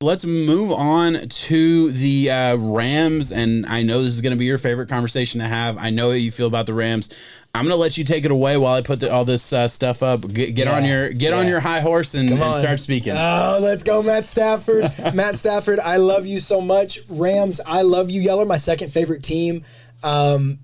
let's move on to the Rams. And I know this is going to be your favorite conversation to have. I know how you feel about the Rams. I'm gonna let you take it away while I put all this stuff up. Get on your high horse and start speaking. Oh, let's go, Matt Stafford. Matt Stafford, I love you so much. Rams, I love you. Y'all are my second favorite team. I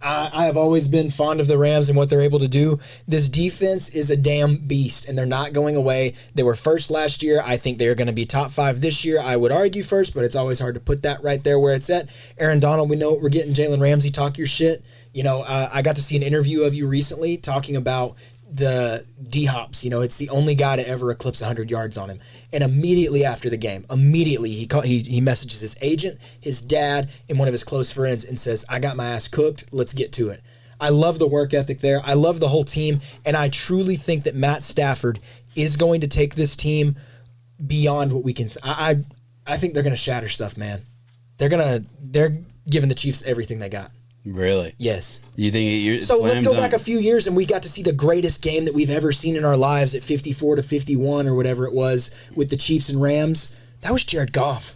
have always been fond of the Rams and what they're able to do. This defense is a damn beast, and they're not going away. They were first last year. I think they're going to be top 5 this year. I would argue first, but it's always hard to put that right there where it's at. Aaron Donald, we know what we're getting. Jalen Ramsey, talk your shit. You know, I got to see an interview of you recently talking about the D-Hops. You know, it's the only guy to ever eclipse 100 yards on him. And immediately after the game, he messages his agent, his dad, and one of his close friends and says, I got my ass cooked. Let's get to it. I love the work ethic there. I love the whole team. And I truly think that Matt Stafford is going to take this team beyond what we can. I think they're going to shatter stuff, man. They're giving the Chiefs everything they got. Really? Yes. You think so? Let's go back a few years, and we got to see the greatest game that we've ever seen in our lives at 54-51 or whatever it was with the Chiefs and Rams. That was Jared Goff.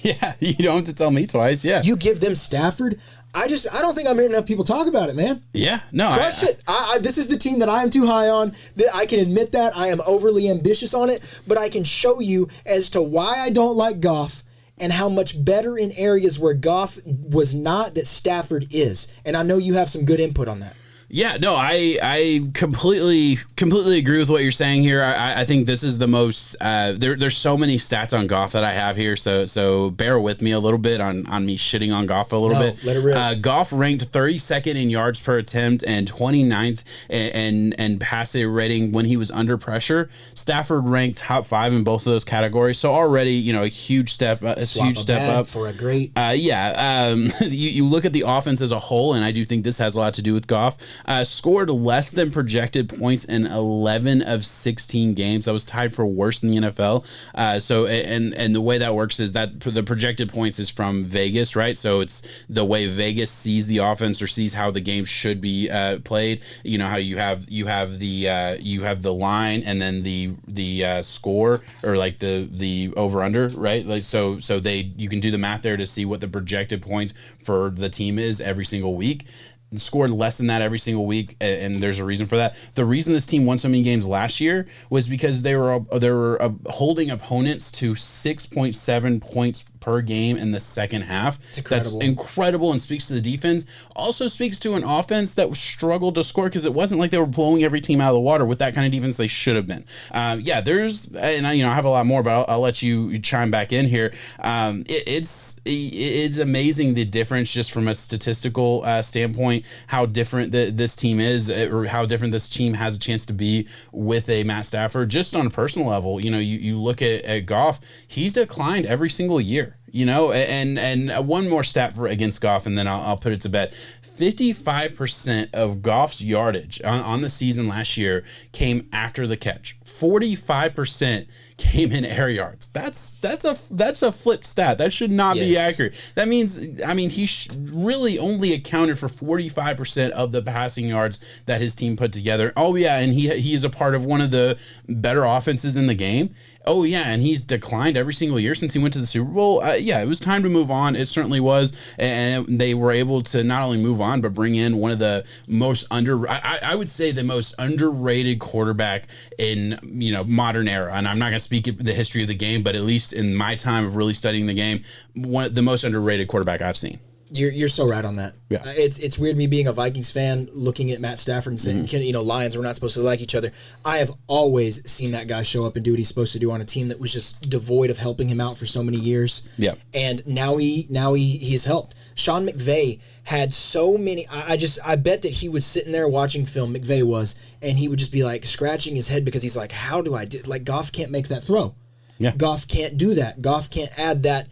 Yeah, you don't have to tell me twice. Yeah, you give them Stafford. I don't think I'm hearing enough people talk about it, man. Yeah, no, crush it. This is the team that I am too high on. I can admit that I am overly ambitious on it, but I can show you as to why I don't like Goff. And how much better in areas where Goff was not that Stafford is. And I know you have some good input on that. Yeah, no, I completely agree with what you're saying here. I think this is the most there's so many stats on Goff that I have here, so bear with me a little bit on me shitting on Goff a little bit. Let it rip. Goff ranked 32nd in yards per attempt and 29th and passer rating when he was under pressure. Stafford ranked top 5 in both of those categories, so already a huge step up for a great. You look at the offense as a whole, and I do think this has a lot to do with Goff. Scored less than projected points in 11 of 16 games. That was tied for worst in the NFL. And the way that works is that the projected points is from Vegas, right? So it's the way Vegas sees the offense or sees how the game should be played. You know how you have the line and then the score or like the over under, right? Like so you can do the math there to see what the projected points for the team is every single week. Scored less than that every single week, and there's a reason for that. The reason this team won so many games last year was because they were holding opponents to 6.7 points per game in the second half. That's incredible and speaks to the defense. Also speaks to an offense that struggled to score because it wasn't like they were blowing every team out of the water. With that kind of defense, they should have been. I have a lot more, but I'll let you chime back in here. It's amazing the difference just from a statistical standpoint, how different this team is, or how different this team has a chance to be with a Matt Stafford. Just on a personal level, you look at Goff, he's declined every single year. And one more stat against Goff, and then I'll put it to bed. 55% of Goff's yardage on the season last year came after the catch. 45% came in air yards. That's a flipped stat. That should not be accurate. That means, he really only accounted for 45% of the passing yards that his team put together. Oh yeah, and he is a part of one of the better offenses in the game. Oh yeah, and he's declined every single year since he went to the Super Bowl. It was time to move on. It certainly was, and they were able to not only move on but bring in one of the most I would say the most underrated quarterback in modern era. And I'm not going to speak the history of the game, but at least in my time of really studying the game, the most underrated quarterback I've seen. You're so right on that. Yeah. It's weird me being a Vikings fan looking at Matt Stafford and saying, Lions, we're not supposed to like each other. I have always seen that guy show up and do what he's supposed to do on a team that was just devoid of helping him out for so many years. Yeah. And now he's helped. Sean McVay had so many. I bet that he was sitting there watching film. McVay was, and he would just be like scratching his head because he's like, how do I do? Like Goff can't make that throw. Yeah. Goff can't do that. Goff can't add that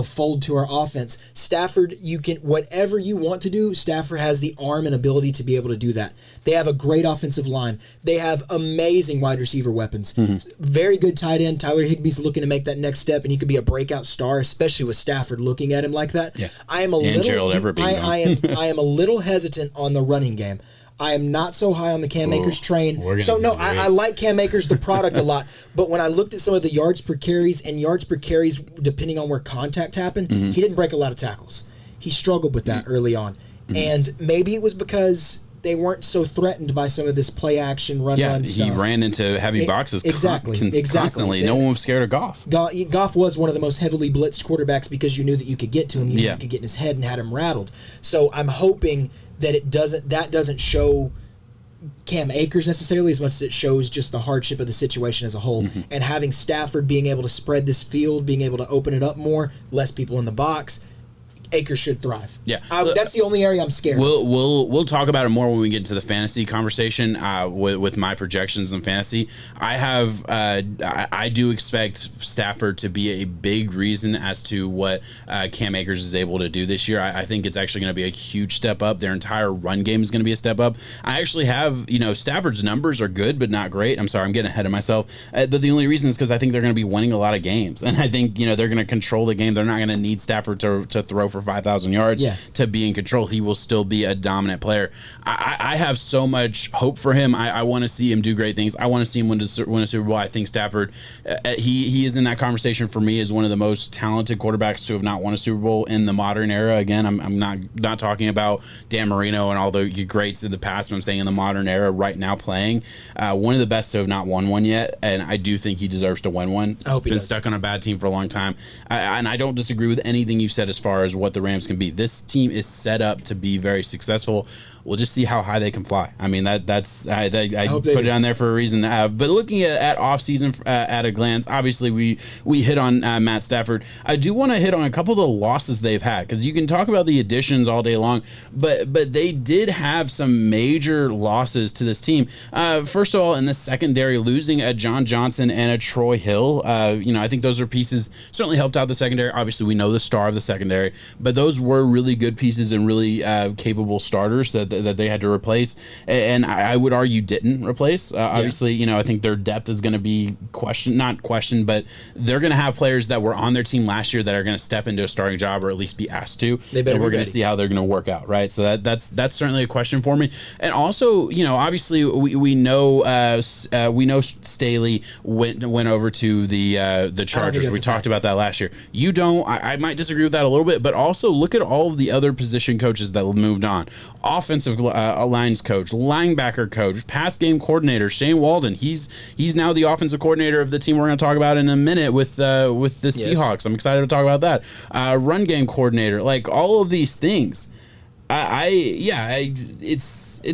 fold to our offense. Stafford, you can, whatever you want to do, Stafford has the arm and ability to be able to do that. They have a great offensive line. They have amazing wide receiver weapons. Very good tight end. Tyler Higbee's looking to make that next step, and he could be a breakout star, especially with Stafford looking at him like that. Yeah. I am a little hesitant on the running game. I am not so high on the Cam Akers train. So no, disagree. I like Cam Akers, the product, a lot. But when I looked at some of the yards per carries, depending on where contact happened, he didn't break a lot of tackles. He struggled with that early on. And maybe it was because they weren't so threatened by some of this play action run stuff. He ran into heavy boxes constantly. No one was scared of Goff. Goff was one of the most heavily blitzed quarterbacks because you knew that you could get to him. You knew you could get in his head and had him rattled. So I'm hoping that doesn't show Cam Akers necessarily as much as it shows just the hardship of the situation as a whole. And having Stafford being able to spread this field, being able to open it up more, less people in the box, Akers should thrive. Yeah, that's the only area I'm scared. We'll talk about it more when we get into the fantasy conversation with my projections in fantasy. I do expect Stafford to be a big reason as to what Cam Akers is able to do this year. I think it's actually going to be a huge step up. Their entire run game is going to be a step up. I actually have Stafford's numbers are good but not great. I'm sorry, I'm getting ahead of myself. But the only reason is because I think they're going to be winning a lot of games, and I think they're going to control the game. They're not going to need Stafford to throw for 5,000 yards to be in control. He will still be a dominant player. I have so much hope for him. I want to see him do great things. I want to see him win a Super Bowl. I think Stafford, he is in that conversation for me as one of the most talented quarterbacks to have not won a Super Bowl in the modern era. Again, I'm not talking about Dan Marino and all the greats in the past, but I'm saying in the modern era right now playing. One of the best to have not won one yet, and I do think he deserves to win one. I hope he Been does. Stuck on a bad team for a long time. And I don't disagree with anything you said as far as what the Rams can be. This team is set up to be very successful. We'll just see how high they can fly. I mean, that's I put it on there for a reason. But looking at offseason at a glance, obviously we hit on Matt Stafford. I do want to hit on a couple of the losses they've had, because you can talk about the additions all day long, but they did have some major losses to this team. First of all, in the secondary, losing a John Johnson and a Troy Hill. I think those are pieces certainly helped out the secondary. Obviously, we know the star of the secondary, but those were really good pieces and really capable starters that they had to replace, and I would argue didn't replace. Obviously, I think their depth is going to be not questioned, but they're going to have players that were on their team last year that are going to step into a starting job or at least be asked to. And we're going to see how they're going to work out, right? So that's certainly a question for me. And also, obviously we know Staley went over to the Chargers. We talked about that last year. You don't. I might disagree with that a little bit, but also look at all of the other position coaches that moved on. Offensive lines coach, linebacker coach, pass game coordinator, Shane Walden. He's now the offensive coordinator of the team we're going to talk about in a minute with the Seahawks. I'm excited to talk about that. Run game coordinator, like all of these things. It's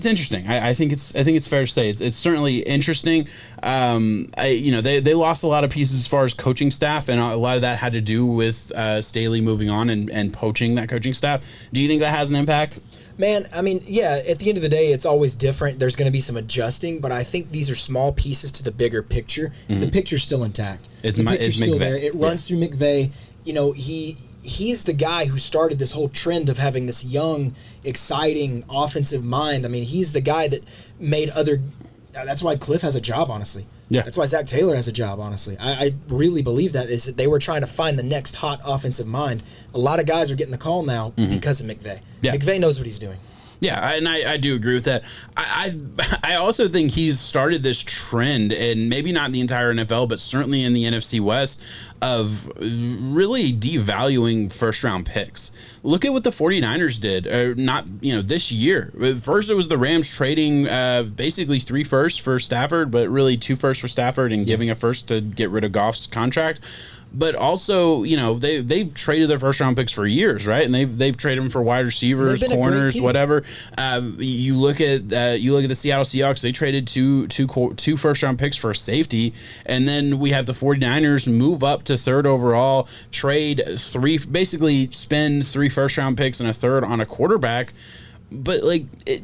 interesting. I think it's fair to say it's certainly interesting. They lost a lot of pieces as far as coaching staff, and a lot of that had to do with Staley moving on and poaching that coaching staff. Do you think that has an impact? Man, I mean, yeah, at the end of the day, it's always different. There's going to be some adjusting, but I think these are small pieces to the bigger picture. Mm-hmm. The picture's still intact. It's still McVay. there. It runs through McVay. He's the guy who started this whole trend of having this young, exciting offensive mind. I mean, he's the guy that made that's why Cliff has a job, honestly. Yeah. That's why Zach Taylor has a job, honestly. I really believe that is that they were trying to find the next hot offensive mind. A lot of guys are getting the call now because of McVay. Yeah. McVay knows what he's doing. Yeah, and I do agree with that. I also think he's started this trend, and maybe not in the entire NFL, but certainly in the NFC West, of really devaluing first-round picks. Look at what the 49ers did, this year. First, it was the Rams trading basically 3 firsts for Stafford, but really 2 firsts for Stafford and giving a first to get rid of Goff's contract. But also, they've traded their first round picks for years, right? And they've traded them for wide receivers, corners, whatever. You look at the Seattle Seahawks. They traded two first round picks for a safety, and then we have the 49ers move up to 3rd overall, basically spend 3 first round picks and a 3rd on a quarterback. But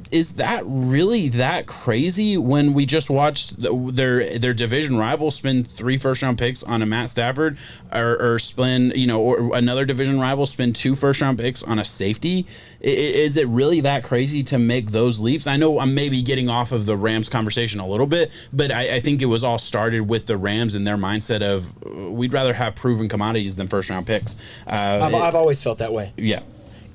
is that really that crazy when we just watched their division rival spend 3 first-round picks on a Matt Stafford, or spend or another division rival spend 2 first-round picks on a safety? Is it really that crazy to make those leaps? I know I'm maybe getting off of the Rams conversation a little bit, but I think it was all started with the Rams and their mindset of we'd rather have proven commodities than first-round picks. I've always felt that way. Yeah.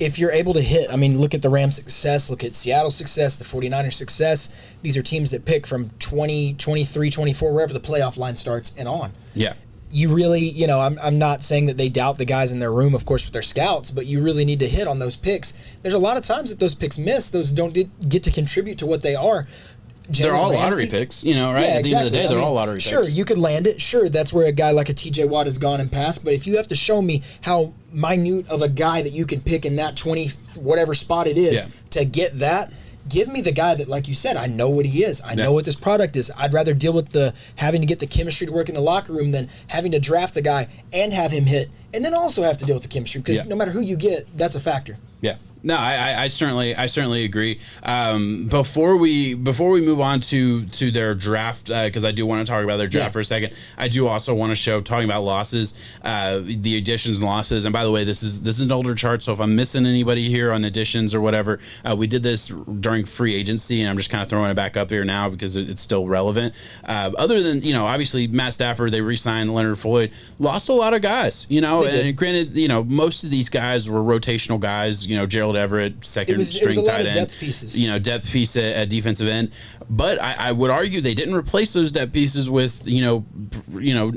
if you're able to hit, I mean, look at the Rams' success, look at Seattle's success, the 49ers' success. These are teams that pick from 20, 23, 24, wherever the playoff line starts and on. Yeah. You really, I'm not saying that they doubt the guys in their room, of course, with their scouts, but you really need to hit on those picks. There's a lot of times that those picks miss. Those don't get to contribute to what they are. They're all lottery picks, right? Yeah, exactly. At the end of the day, they're all lottery picks. Sure, you could land it. Sure, that's where a guy like a TJ Watt has gone and passed. But if you have to show me how minute of a guy that you can pick in that 20, whatever spot it is, to get that, give me the guy that, like you said, I know what he is. I know what this product is. I'd rather deal with the having to get the chemistry to work in the locker room than having to draft the guy and have him hit, and then also have to deal with the chemistry, because no matter who you get, that's a factor. Yeah. No, I certainly agree. Before we move on to their draft, because I do want to talk about their draft for a second. I do also want to show, talking about losses, the additions and losses. And by the way, this is an older chart, so if I'm missing anybody here on additions or whatever, we did this during free agency, and I'm just kind of throwing it back up here now because it's still relevant. Other than, obviously Matt Stafford, they re-signed Leonard Floyd, lost a lot of guys, and granted, most of these guys were rotational guys, Gerald Everett, second string tight end, depth pieces. Depth piece at defensive end. But I would argue they didn't replace those depth pieces with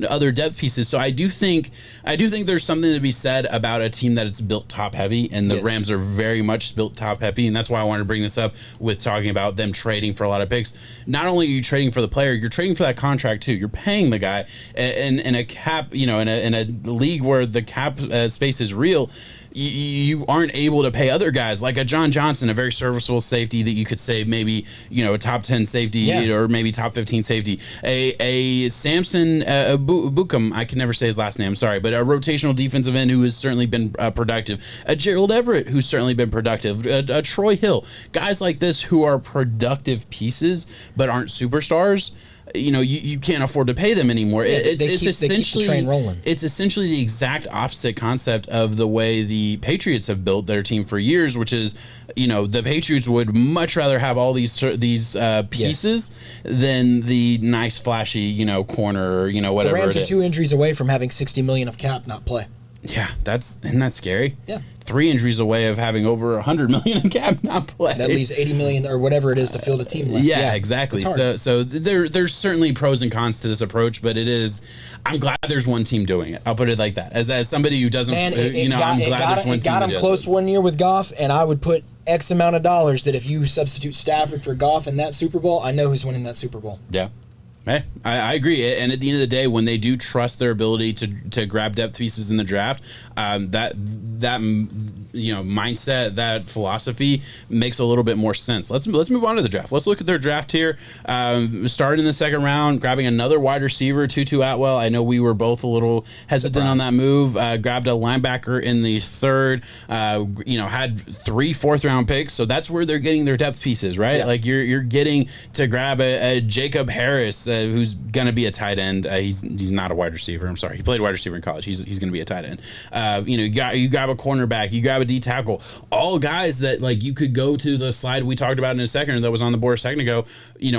other depth pieces. So I do think there's something to be said about a team that it's built top heavy, and the Rams are very much built top heavy, and that's why I wanted to bring this up with talking about them trading for a lot of picks. Not only are you trading for the player, you're trading for that contract too. You're paying the guy, and in a cap, in a league where the cap space is real. You aren't able to pay other guys like a John Johnson, a very serviceable safety that you could say maybe a top 10 safety or maybe top 15 safety. A Samson Bukum, I can never say his last name, sorry, but a rotational defensive end who has certainly been productive. A Gerald Everett who's certainly been productive. A Troy Hill, guys like this who are productive pieces but aren't superstars. You can't afford to pay them anymore. They keep the train rolling. It's essentially the exact opposite concept of the way the Patriots have built their team for years, which is, the Patriots would much rather have all these pieces than the nice, flashy, corner or, whatever. The Rams it are is. 2 injuries away from having $60 million of cap not play. Yeah, isn't that scary? Yeah. 3 injuries away of having over $100 million in cap not play. That leaves $80 million or whatever it is to field a team left. Yeah, exactly. So there's certainly pros and cons to this approach, but I'm glad there's one team doing it. I'll put it like that. As somebody who doesn't, I'm glad there's one team. It got him close one year with Goff, and I would put X amount of dollars that if you substitute Stafford for Goff in that Super Bowl, I know who's winning that Super Bowl. Yeah. Hey, I agree, and at the end of the day, when they do trust their ability to grab depth pieces in the draft, that mindset, that philosophy makes a little bit more sense. Let's move on to the draft. Let's look at their draft here. Starting in the second round, grabbing another wide receiver, Tutu Atwell. I know we were both a little hesitant on that move. Grabbed a linebacker in the third. Had 3 fourth-round picks, so that's where they're getting their depth pieces, right? Yeah. Like you're getting to grab a Jacob Harris. Who's going to be a tight end. He's not a wide receiver. I'm sorry. He played wide receiver in college. He's going to be a tight end. You grab a cornerback. You grab a D tackle. All guys that you could go to the slide we talked about in a second that was on the board a second ago.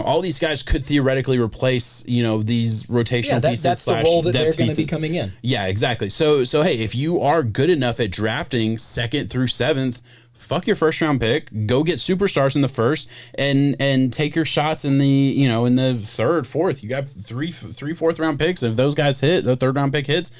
All these guys could theoretically replace these rotational pieces. That's the role that they're going to be coming in. Yeah, exactly. So hey, if you are good enough at drafting 2nd through 7th. Fuck your first round pick. Go get superstars in the first, and take your shots in the in the 3rd, 4th. You got three fourth round picks. If those guys hit, the 3rd round pick hits,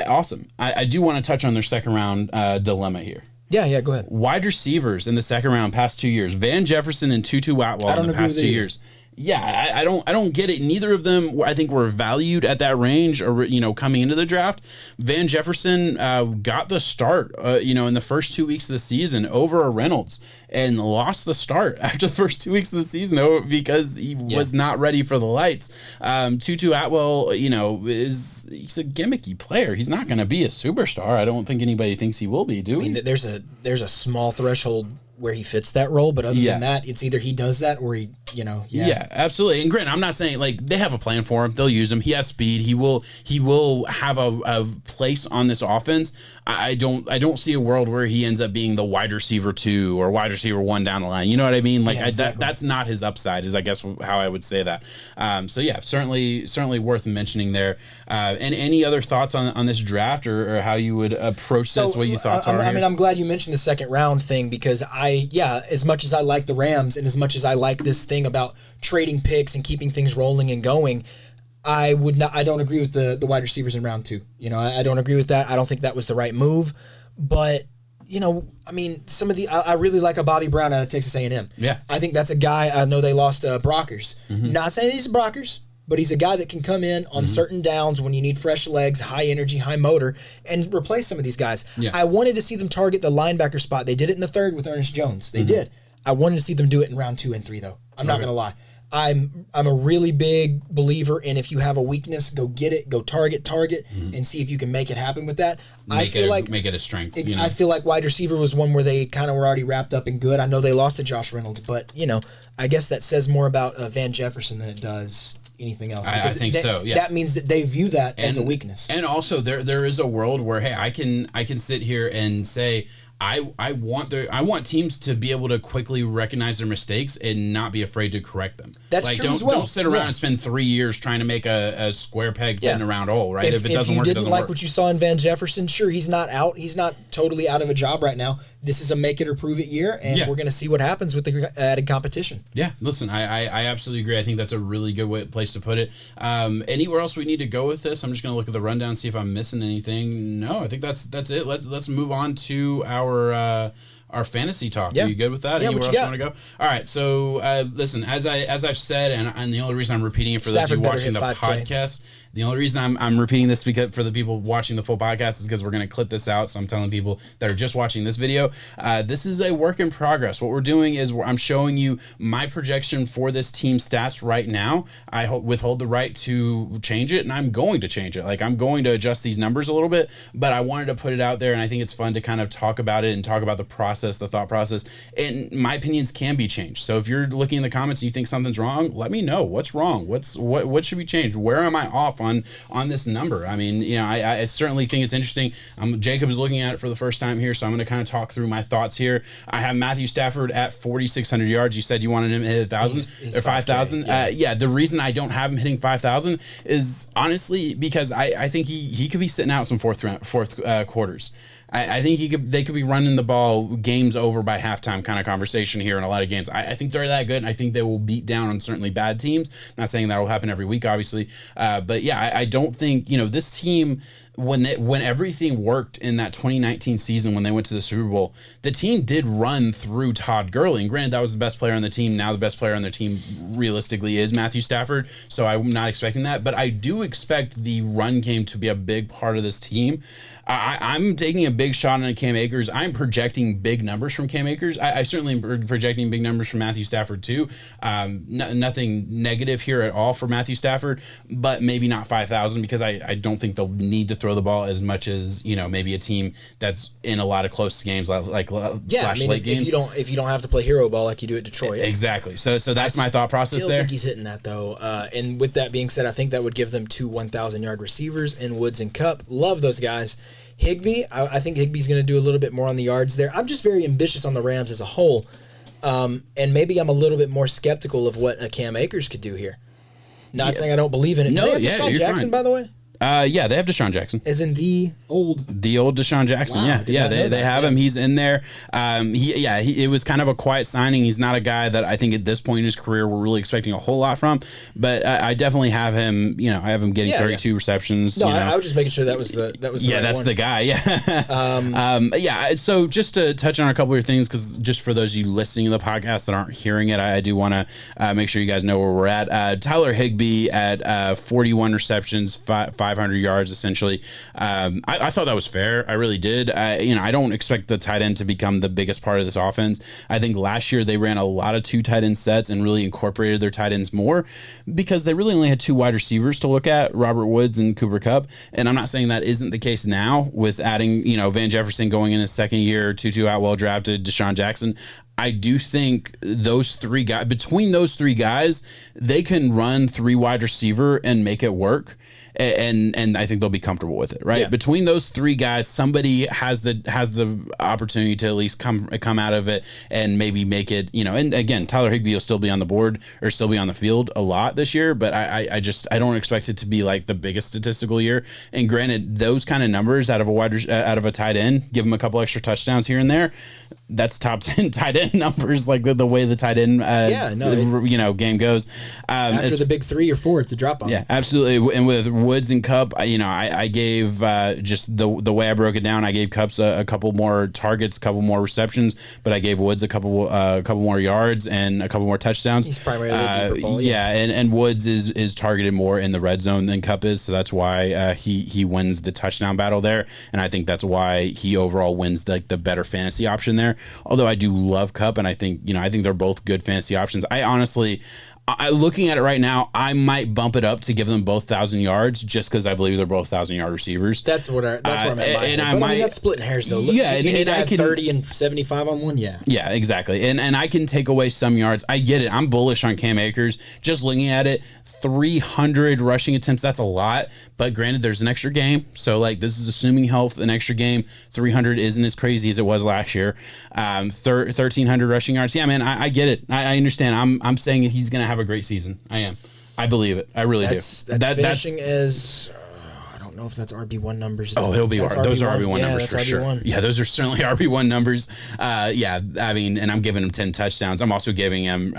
awesome. I do want to touch on their second round dilemma here. Yeah, go ahead. Wide receivers in the second round past 2 years. Van Jefferson and Tutu Atwell in the past 2 years. Yeah, I don't get it. Neither of them, I think, were valued at that range, or coming into the draft. Van Jefferson got the start, in the first 2 weeks of the season over a Reynolds, and lost the start after the first 2 weeks of the season because he was not ready for the lights. Tutu Atwell, he's a gimmicky player. He's not going to be a superstar. I don't think anybody thinks he will be. There's a small threshold where he fits that role, but other than that, it's either he does that or he, Yeah, absolutely. And granted, I'm not saying they have a plan for him. They'll use him. He has speed. He will have a place on this offense. I don't see a world where he ends up being the wide receiver 2 or wide receiver 1 down the line. You know what I mean? Like exactly. that's not his upside, is I guess how I would say that. So yeah, certainly worth mentioning there. And any other thoughts on this draft or how you would approach this? What your thoughts are? I mean, I'm glad you mentioned the second round thing, because as much as I like the Rams and as much as I like this thing about trading picks and keeping things rolling and going, I don't agree with the wide receivers in round 2. You know, I don't agree with that. I don't think that was the right move. But, you know, I mean, I really like a Bobby Brown out of Texas A&M. Yeah. I think that's a guy. I know they lost Brockers. Mm-hmm. Not saying he's a Brockers, but he's a guy that can come in on certain downs when you need fresh legs, high energy, high motor, and replace some of these guys. Yeah. I wanted to see them target the linebacker spot. They did it in the 3rd with Ernest Jones. They did. I wanted to see them do it in round 2 and 3, though. I'm not going to lie. I'm a really big believer in, if you have a weakness, go get it, go target, and see if you can make it happen with that. Make it a strength. I feel like wide receiver was one where they kind of were already wrapped up and good. I know they lost to Josh Reynolds, but I guess that says more about Van Jefferson than it does anything else. I think so. Yeah, that means that they view that as a weakness. And also, there is a world where, hey, I can sit here and say, I want teams to be able to quickly recognize their mistakes and not be afraid to correct them. That's like, true as well. Don't sit around and spend 3 years trying to make a square peg fitting a round hole, right? If it doesn't work, it doesn't work. If you didn't like what you saw in Van Jefferson, sure, he's not out. He's not totally out of a job right now. This is a make it or prove it year, and we're going to see what happens with the added competition. Yeah, listen, I absolutely agree. I think that's a really good place to put it. Anywhere else we need to go with this? I'm just going to look at the rundown, see if I'm missing anything. No, I think that's it. Let's move on to our fantasy talk. Yeah. Are you good with that? Yeah, Anywhere else you want to go? All right. So listen, as I've said, and the only reason I'm repeating it for those of you watching the 5K. Podcast, the only reason I'm repeating this because for the people watching the full podcast is because we're going to clip this out. So I'm telling people that are just watching this video, this is a work in progress. What we're doing is I'm showing you my projection for this team stats right now. I withhold the right to change it, and I'm going to change it. Like, I'm going to adjust these numbers a little bit, but I wanted to put it out there, and I think it's fun to kind of talk about it and talk about the process, the thought process. And my opinions can be changed. So if you're looking in the comments and you think something's wrong, let me know what's wrong. What should be changed? Where am I off on this number? I mean, I certainly think it's interesting. Jacob is looking at it for the first time here, so I'm going to kind of talk through my thoughts here. I have Matthew Stafford at 4,600 yards. You said you wanted him to hit 1,000 or 5,000. The reason I don't have him hitting 5,000 is honestly because I think he could be sitting out some fourth quarters. I think they could be running the ball games over by halftime kind of conversation here in a lot of games. I think they're that good, and I think they will beat down on certainly bad teams. Not saying that will happen every week, obviously. But yeah, I don't think, this team, when everything worked in that 2019 season when they went to the Super Bowl, the team did run through Todd Gurley. And granted, that was the best player on the team. Now the best player on their team realistically is Matthew Stafford. So I'm not expecting that. But I do expect the run game to be a big part of this team. I'm taking a big shot on Cam Akers. I'm projecting big numbers from Cam Akers. I certainly am projecting big numbers from Matthew Stafford too. Nothing negative here at all for Matthew Stafford, but maybe not 5,000 because I don't think they'll need to throw the ball as much as maybe a team that's in a lot of close games like late games. If you don't have to play hero ball like you do at Detroit. Exactly. So that's my thought process there. I think he's hitting that though. And with that being said, I think that would give them 2 1,000-yard receivers in Woods and Kupp. Love those guys. Higbee, I think Higbee's going to do a little bit more on the yards there. I'm just very ambitious on the Rams as a whole. And maybe I'm a little bit more skeptical of what a Cam Akers could do here. Not saying I don't believe in it. No, do they have Deshaun Jackson, fine. By the way? Yeah, they have Deshaun Jackson. As in the old Deshaun Jackson. Wow, they have him. He's in there. It was kind of a quiet signing. He's not a guy that I think at this point in his career we're really expecting a whole lot from. But I definitely have him. I have him getting 32 receptions. No, I was just making sure that was the right that's one. the guy. Yeah. So just to touch on a couple of things, because just for those of you listening to the podcast that aren't hearing it, I do want to make sure you guys know where we're at. Tyler Higbee at 41 receptions, 500 yards essentially. I thought that was fair. I really did. I don't expect the tight end to become the biggest part of this offense. I think last year they ran a lot of 2 tight end sets and really incorporated their tight ends more because they really only had 2 wide receivers to look at, Robert Woods and Cooper Kupp. And I'm not saying that isn't the case now with adding, Van Jefferson going in his second year, Tutu Atwell drafted, Deshaun Jackson. I do think those 3 guys, between those 3 guys, they can run 3 wide receiver and make it work. and I think they'll be comfortable with it, right? Yeah. Between those three guys, somebody has the opportunity to at least come out of it and maybe make it, and again, Tyler Higbee will still be on the board or still be on the field a lot this year, but I don't expect it to be like the biggest statistical year. And granted, those kind of numbers out of a tight end, give him a couple extra touchdowns here and there, that's top 10 tight end numbers, like the way the tight end game goes. After the big 3 or 4, it's a drop off. Yeah, absolutely. And with Woods and Kupp, I gave just the way I broke it down. I gave Kupps a couple more targets, a couple more receptions, but I gave Woods a couple more yards and a couple more touchdowns. He's primarily a deeper ball. Yeah, and Woods is targeted more in the red zone than Kupp is, so that's why he wins the touchdown battle there, and I think that's why he overall wins the better fantasy option there. Although I do love Kupp, and I think they're both good fantasy options. I honestly, looking at it right now, I might bump it up to give them both 1,000 yards just because I believe they're both 1,000-yard receivers. That's what I'm at. And I might that's splitting hairs though. Yeah, and I can 30 and 75 on one. Yeah. Yeah, exactly. And I can take away some yards. I get it. I'm bullish on Cam Akers. Just looking at it, 300 rushing attempts, that's a lot. But granted, there's an extra game. So, this is assuming health, an extra game. 300 isn't as crazy as it was last year. 1,300 rushing yards. Yeah, man, I get it. I understand. I'm saying he's going to have a great season. I am. I believe it. I really do. That's finishing as... I don't know if that's RB1 numbers. He'll be those are RB1 numbers for sure. RB1. Yeah, those are certainly RB1 numbers. And I'm giving him 10 touchdowns. I'm also giving him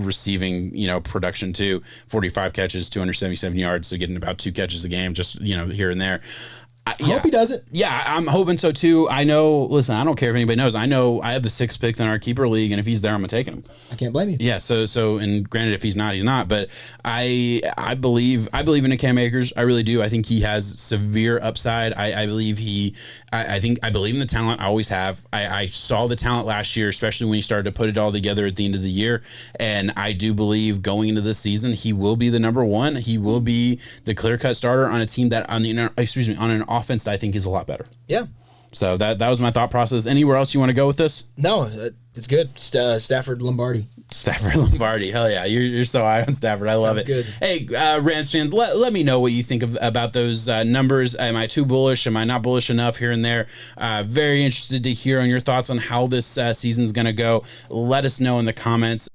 receiving, production too. 45 catches, 277 yards, so getting about 2 catches a game, just here and there. I hope he does it. Yeah, I'm hoping so too. I know. Listen, I don't care if anybody knows. I know I have the 6th pick in our keeper league, and if he's there, I'm gonna take him. I can't blame you. Yeah. So, and granted, if he's not, he's not. But I believe in a Cam Akers. I really do. I think he has severe upside. I believe I believe in the talent. I always have. I saw the talent last year, especially when he started to put it all together at the end of the year. And I do believe going into this season, he will be the number one. He will be the clear-cut starter on a team that on an offense that I think is a lot better. Yeah. So that was my thought process. Anywhere else you want to go with this? No, it's good. Stafford Lombardi. Stafford Lombardi. Hell yeah. You're so high on Stafford. I love it. Good. Hey, Rams fans, let me know what you think about those numbers. Am I too bullish? Am I not bullish enough here and there? Very interested to hear on your thoughts on how this season's going to go. Let us know in the comments.